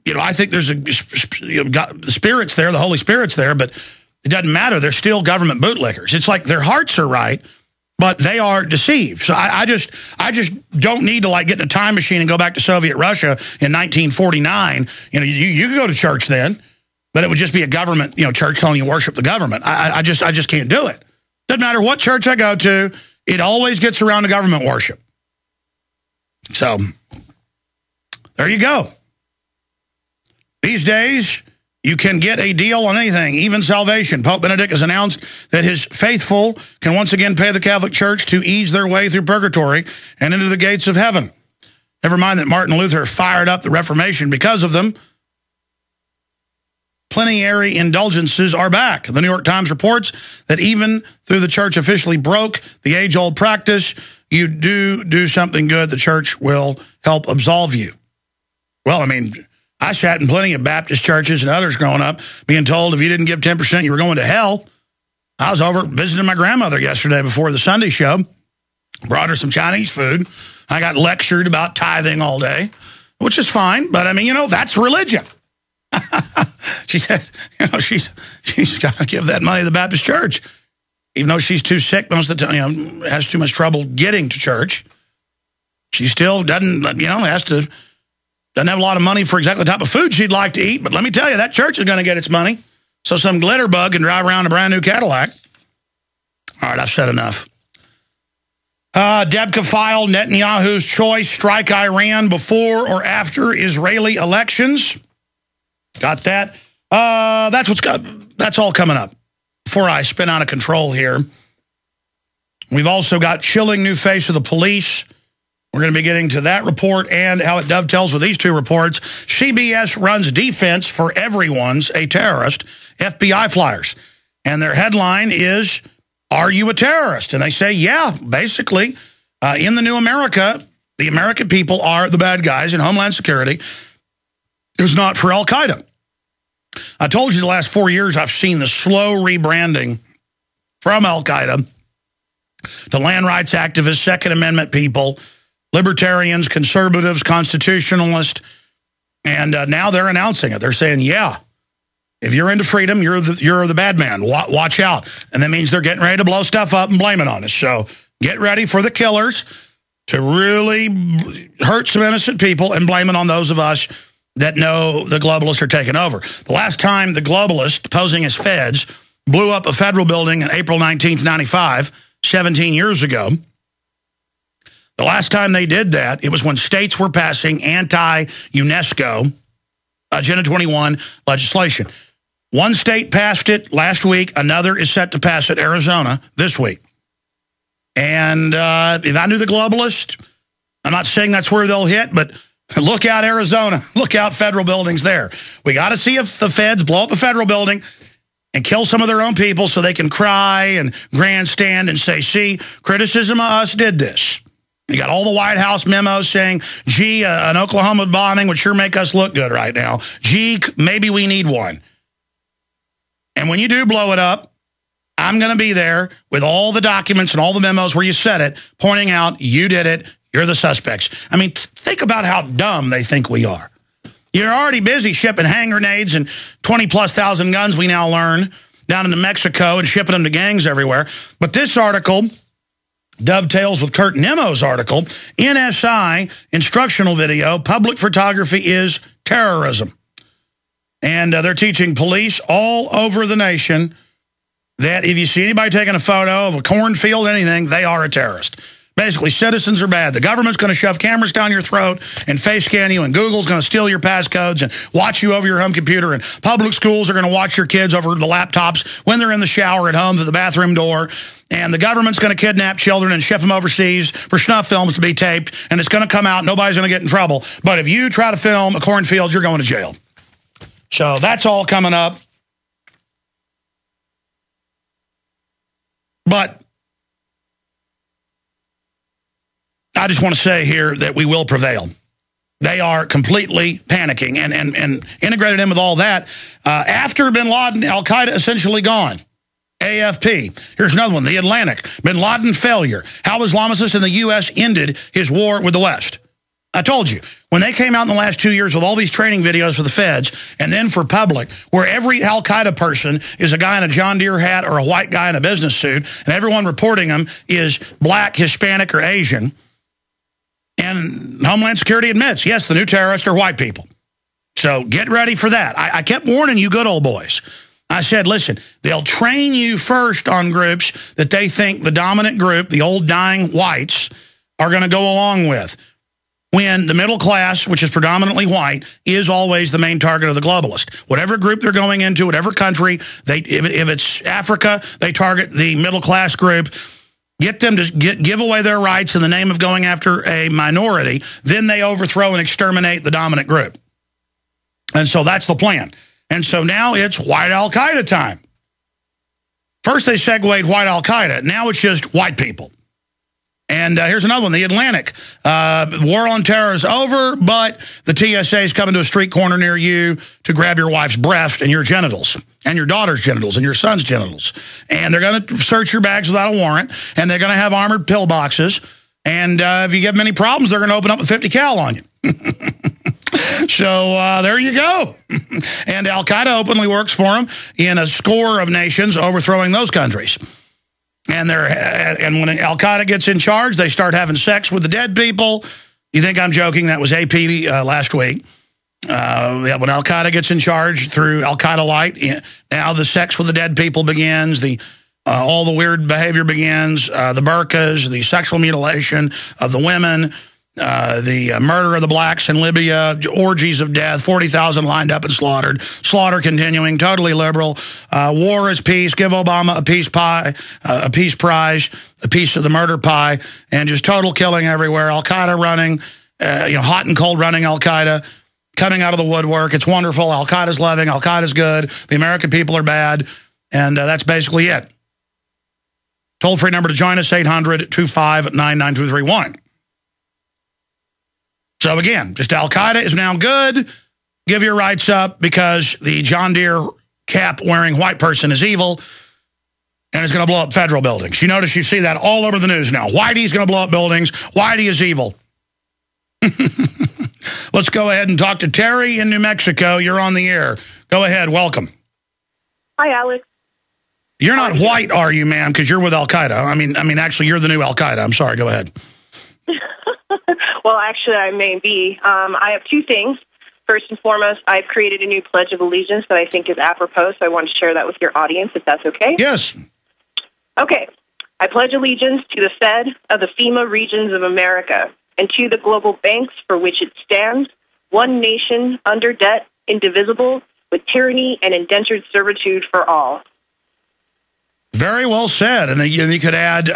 I think there's the Spirit's there, the Holy Spirit's there, but it doesn't matter. They're still government bootlickers. It's like their hearts are right, but they are deceived. So I just don't need to get in a time machine and go back to Soviet Russia in 1949. You could go to church then, but it would just be a government, church telling you worship the government. I just can't do it. Doesn't matter what church I go to, it always gets around to government worship. So there you go. These days, you can get a deal on anything, even salvation. Pope Benedict has announced that his faithful can once again pay the Catholic Church to ease their way through purgatory and into the gates of heaven. Never mind that Martin Luther fired up the Reformation because of them. Plenary indulgences are back. The New York Times reports that even though the church officially broke the age-old practice, you do something good, the church will help absolve you. Well, I sat in plenty of Baptist churches and others growing up being told if you didn't give 10%, you were going to hell. I was over visiting my grandmother yesterday before the Sunday show. Brought her some Chinese food. I got lectured about tithing all day, which is fine. But, that's religion. She said, she's got to give that money to the Baptist church. Even though she's too sick most of the time, has too much trouble getting to church. She still doesn't, doesn't have a lot of money for exactly the type of food she'd like to eat, but let me tell you, that church is going to get its money. So some glitter bug can drive around a brand new Cadillac. All right, I've said enough. Debka file, Netanyahu's choice, strike Iran before or after Israeli elections. Got that? That's all coming up. Before I spin out of control here, we've also got chilling new face of the police. We're going to be getting to that report and how it dovetails with these two reports. CBS runs defense for everyone's a terrorist, FBI flyers. And their headline is, are you a terrorist? And they say, yeah, basically, in the new America, the American people are the bad guys, and Homeland Security is not for Al-Qaeda. I told you the last 4 years I've seen the slow rebranding from Al-Qaeda to land rights activists, Second Amendment people, libertarians, conservatives, constitutionalists, and now they're announcing it. They're saying, yeah, if you're into freedom, you're the bad man. Watch out. And that means they're getting ready to blow stuff up and blame it on us. So get ready for the killers to really hurt some innocent people and blame it on those of us that know the globalists are taking over. The last time the globalists, posing as feds, blew up a federal building on April 19th, 95, 17 years ago, the last time they did that, it was when states were passing anti-UNESCO Agenda 21 legislation. One state passed it last week. Another is set to pass it, Arizona, this week. And if I knew the globalists, I'm not saying that's where they'll hit, but look out, Arizona. Look out, federal buildings there. We got to see if the feds blow up a federal building and kill some of their own people so they can cry and grandstand and say, see, criticism of us did this. You got all the White House memos saying, gee, an Oklahoma bombing would sure make us look good right now. Gee, maybe we need one. And when you do blow it up, I'm going to be there with all the documents and all the memos where you said it, pointing out you did it, you're the suspects. Think about how dumb they think we are. You're already busy shipping hand grenades and 20-plus thousand guns, we now learn, down into Mexico and shipping them to gangs everywhere. But this article dovetails with Kurt Nemo's article, NSI instructional video, public photography is terrorism. And they're teaching police all over the nation that if you see anybody taking a photo of a cornfield, anything, they are a terrorist. Basically, citizens are bad. The government's going to shove cameras down your throat and face scan you, and Google's going to steal your passcodes and watch you over your home computer, and public schools are going to watch your kids over the laptops when they're in the shower at home to the bathroom door, and the government's going to kidnap children and ship them overseas for snuff films to be taped, and it's going to come out, nobody's going to get in trouble. But if you try to film a cornfield, you're going to jail. So that's all coming up. But I just want to say here that we will prevail. They are completely panicking and integrated in with all that. After bin Laden, Al-Qaeda essentially gone. AFP. Here's another one, The Atlantic. Bin Laden failure. How Islamicists in the U.S. ended his war with the West. I told you, When they came out in the last 2 years with all these training videos for the feds and then for public, where every Al-Qaeda person is a guy in a John Deere hat or a white guy in a business suit, and everyone reporting them is black, Hispanic, or Asian, and Homeland Security admits, yes, the new terrorists are white people. So get ready for that. I kept warning you good old boys. I said, listen, they'll train you first on groups that they think the dominant group, the old dying whites, are going to go along with, when the middle class, which is predominantly white, is always the main target of the globalist. Whatever group they're going into, whatever country, if it's Africa, they target the middle class group, get them to give away their rights in the name of going after a minority, then they overthrow and exterminate the dominant group. And so that's the plan. And so now it's white Al-Qaeda time. First they segued white Al-Qaeda. Now it's just white people. And here's another one, the Atlantic. War on terror is over, but the TSA is coming to a street corner near you to grab your wife's breast and your genitals, and your daughter's genitals, and your son's genitals. And they're going to search your bags without a warrant, and they're going to have armored pillboxes. And if you give them any problems, they're going to open up with 50 cal on you. So there you go. And Al-Qaeda openly works for them in a score of nations, overthrowing those countries. And when Al-Qaeda gets in charge, they start having sex with the dead people. You think I'm joking? That was AP last week. When Al-Qaeda gets in charge through Al-Qaeda Light, now the sex with the dead people begins. All the weird behavior begins. The burqas, the sexual mutilation of the women, the murder of the blacks in Libya, orgies of death, 40,000 lined up and slaughtered, slaughter continuing, totally liberal. War is peace, give Obama a peace pie, a peace prize, a piece of the murder pie, and just total killing everywhere. Al-Qaeda running, hot and cold running Al-Qaeda, coming out of the woodwork. It's wonderful. Al-Qaeda's loving, Al-Qaeda's good, the American people are bad, and that's basically it. Toll-free number to join us, 800-259-9231. So again, just Al-Qaeda is now good. Give your rights up because the John Deere cap-wearing white person is evil and is going to blow up federal buildings. You notice you see that all over the news now. Whitey's going to blow up buildings. Whitey is evil. Let's go ahead and talk to Terry in New Mexico. You're on the air. Go ahead. Welcome. Hi, Alex. You're not white, are you, ma'am? Because you're with Al-Qaeda. I mean, actually, you're the new Al-Qaeda. I'm sorry. Go ahead. Well, actually, I may be. I have two things. First and foremost, I've created a new Pledge of Allegiance that I think is apropos, so I want to share that with your audience, if that's okay. Yes. Okay. I pledge allegiance to the Fed of the FEMA regions of America and to the global banks for which it stands, one nation, under debt, indivisible, with tyranny and indentured servitude for all. Very well said. And then you could add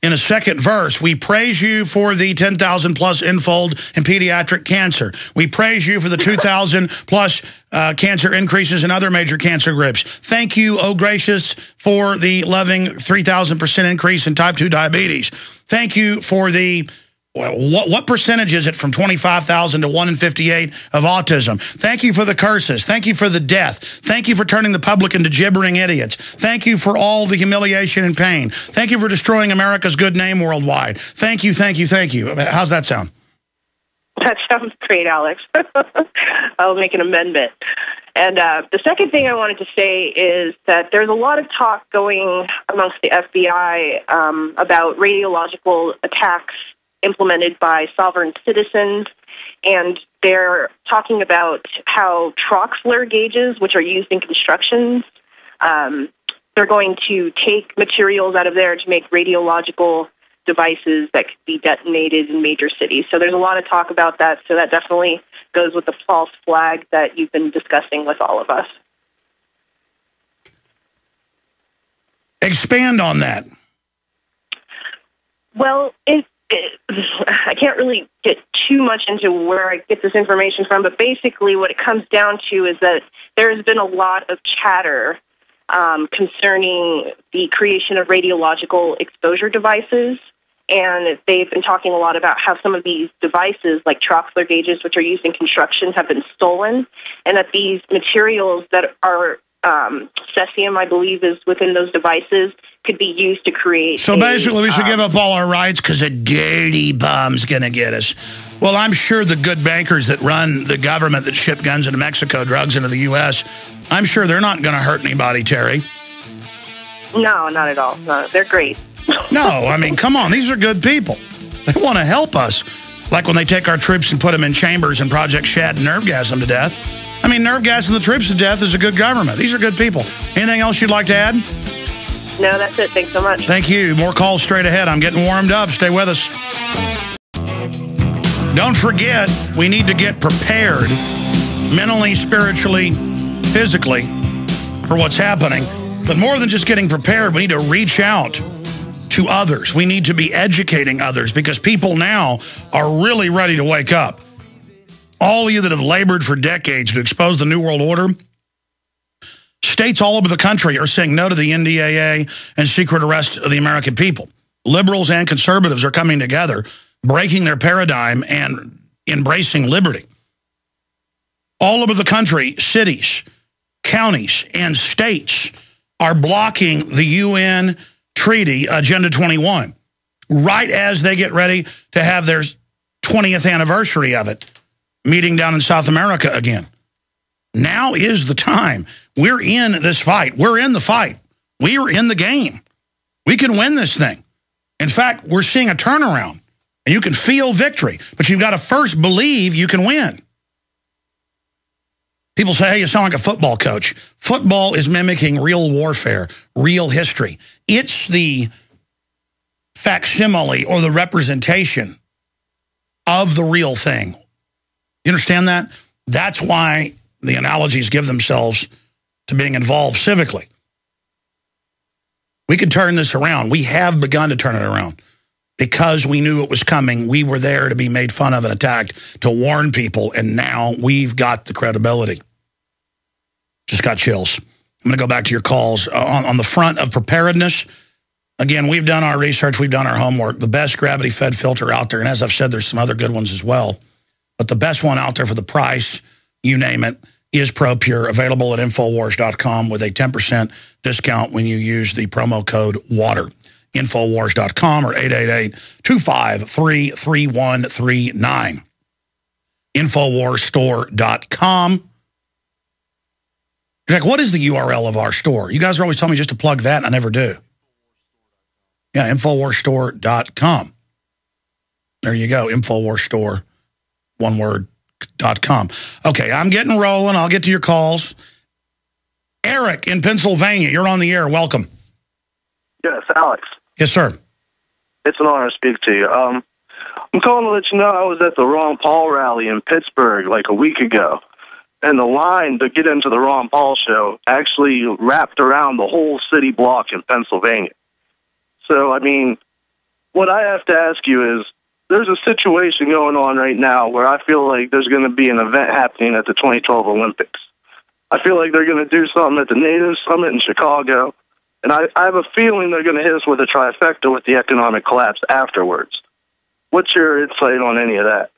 in a second verse, we praise you for the 10,000 plus infold and pediatric cancer. We praise you for the 2,000 plus cancer increases in other major cancer groups. Thank you, oh gracious, for the loving 3,000% increase in type 2 diabetes. Thank you for the... What percentage is it from 25,000 to 1 in 58 of autism? Thank you for the curses. Thank you for the death. Thank you for turning the public into gibbering idiots. Thank you for all the humiliation and pain. Thank you for destroying America's good name worldwide. Thank you, thank you, thank you. How's that sound? That sounds great, Alex. I'll make an amendment. And the second thing I wanted to say is that there's a lot of talk going amongst the FBI about radiological attacks implemented by sovereign citizens, and they're talking about how Troxler gauges, which are used in constructions, they're going to take materials out of there to make radiological devices that could be detonated in major cities. So there's a lot of talk about that, so that definitely goes with the false flag that you've been discussing with all of us. Expand on that. Well, I can't really get too much into where I get this information from, but basically what it comes down to is that there has been a lot of chatter concerning the creation of radiological exposure devices, and they've been talking a lot about how some of these devices, like Troxler gauges, which are used in construction, have been stolen, and that these materials that are cesium, I believe, is within those devices, could be used to create. So basically, we should give up all our rights because a dirty bum's going to get us. Well, I'm sure the good bankers that run the government that ship guns into Mexico, drugs into the U.S., I'm sure they're not going to hurt anybody, Terry. No, not at all. No, they're great. No, I mean, come on. These are good people. They want to help us. Like when they take our troops and put them in chambers and Project Shad and nerve gas them to death. I mean, nerve gassing the troops to death is a good government. These are good people. Anything else you'd like to add? No, that's it. Thanks so much. Thank you. More calls straight ahead. I'm getting warmed up. Stay with us. Don't forget, we need to get prepared mentally, spiritually, physically for what's happening. But more than just getting prepared, we need to reach out to others. We need to be educating others because people now are really ready to wake up. All of you that have labored for decades to expose the New World Order, states all over the country are saying no to the NDAA and secret arrest of the American people. Liberals and conservatives are coming together, breaking their paradigm and embracing liberty. All over the country, cities, counties, and states are blocking the UN treaty, Agenda 21, right as they get ready to have their 20th anniversary of it, meeting down in South America again. Now is the time. We're in this fight. We're in the fight. We are in the game. We can win this thing. In fact, we're seeing a turnaround, and you can feel victory, but you've got to first believe you can win. People say, hey, you sound like a football coach. Football is mimicking real warfare, real history. It's the facsimile or the representation of the real thing. You understand that? That's why the analogies give themselves to being involved civically. We could turn this around. We have begun to turn it around because we knew it was coming. We were there to be made fun of and attacked, to warn people, and now we've got the credibility. Just got chills. I'm going to go back to your calls. On the front of preparedness, again, we've done our research. We've done our homework. The best gravity-fed filter out there, and as I've said, there's some other good ones as well, but the best one out there for the price, you name it, is ProPure, available at Infowars.com with a 10% discount when you use the promo code WATER. Infowars.com or 888-253-3139. Infowarsstore.com. You're like, what is the URL of our store? You guys are always telling me just to plug that, and I never do. Yeah, Infowarsstore.com. There you go, Infowarsstore, one word, .com. Okay, I'm getting rolling. I'll get to your calls. Eric in Pennsylvania, you're on the air. Welcome. Yes, Alex. Yes, sir. It's an honor to speak to you. I'm calling to let you know I was at the Ron Paul rally in Pittsburgh like a week ago, and the line to get into the Ron Paul show actually wrapped around the whole city block in Pennsylvania. So, I mean, what I have to ask you is, there's a situation going on right now where I feel like there's going to be an event happening at the 2012 Olympics. I feel like they're going to do something at the NATO summit in Chicago, and I have a feeling they're going to hit us with a trifecta with the economic collapse afterwards. What's your insight on any of that?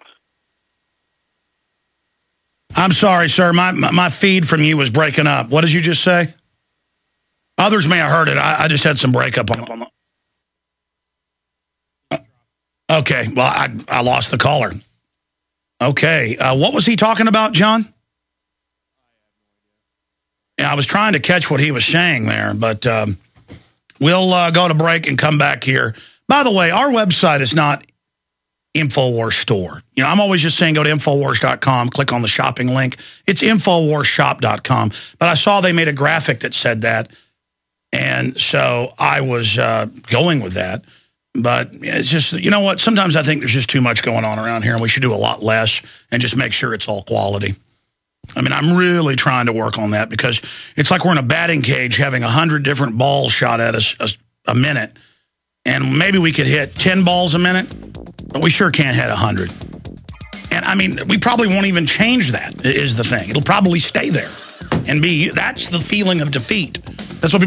I'm sorry, sir. My feed from you was breaking up. What did you just say? Others may have heard it. I just had some breakup on it. Okay, well, I lost the caller. Okay, what was he talking about, John? Yeah, I was trying to catch what he was saying there, but we'll go to break and come back here. By the way, our website is not Infowars Store. You know, I'm always just saying go to Infowars.com, click on the shopping link. It's InfowarsShop.com. But I saw they made a graphic that said that, and so I was going with that. But it's just, you know what, sometimes I think there's just too much going on around here, and we should do a lot less and just make sure it's all quality. I mean, I'm really trying to work on that because it's like we're in a batting cage having 100 different balls shot at us a minute. And maybe we could hit 10 balls a minute, but we sure can't hit 100. And, I mean, we probably won't even change that, is the thing. It'll probably stay there and be, that's the feeling of defeat. That's what people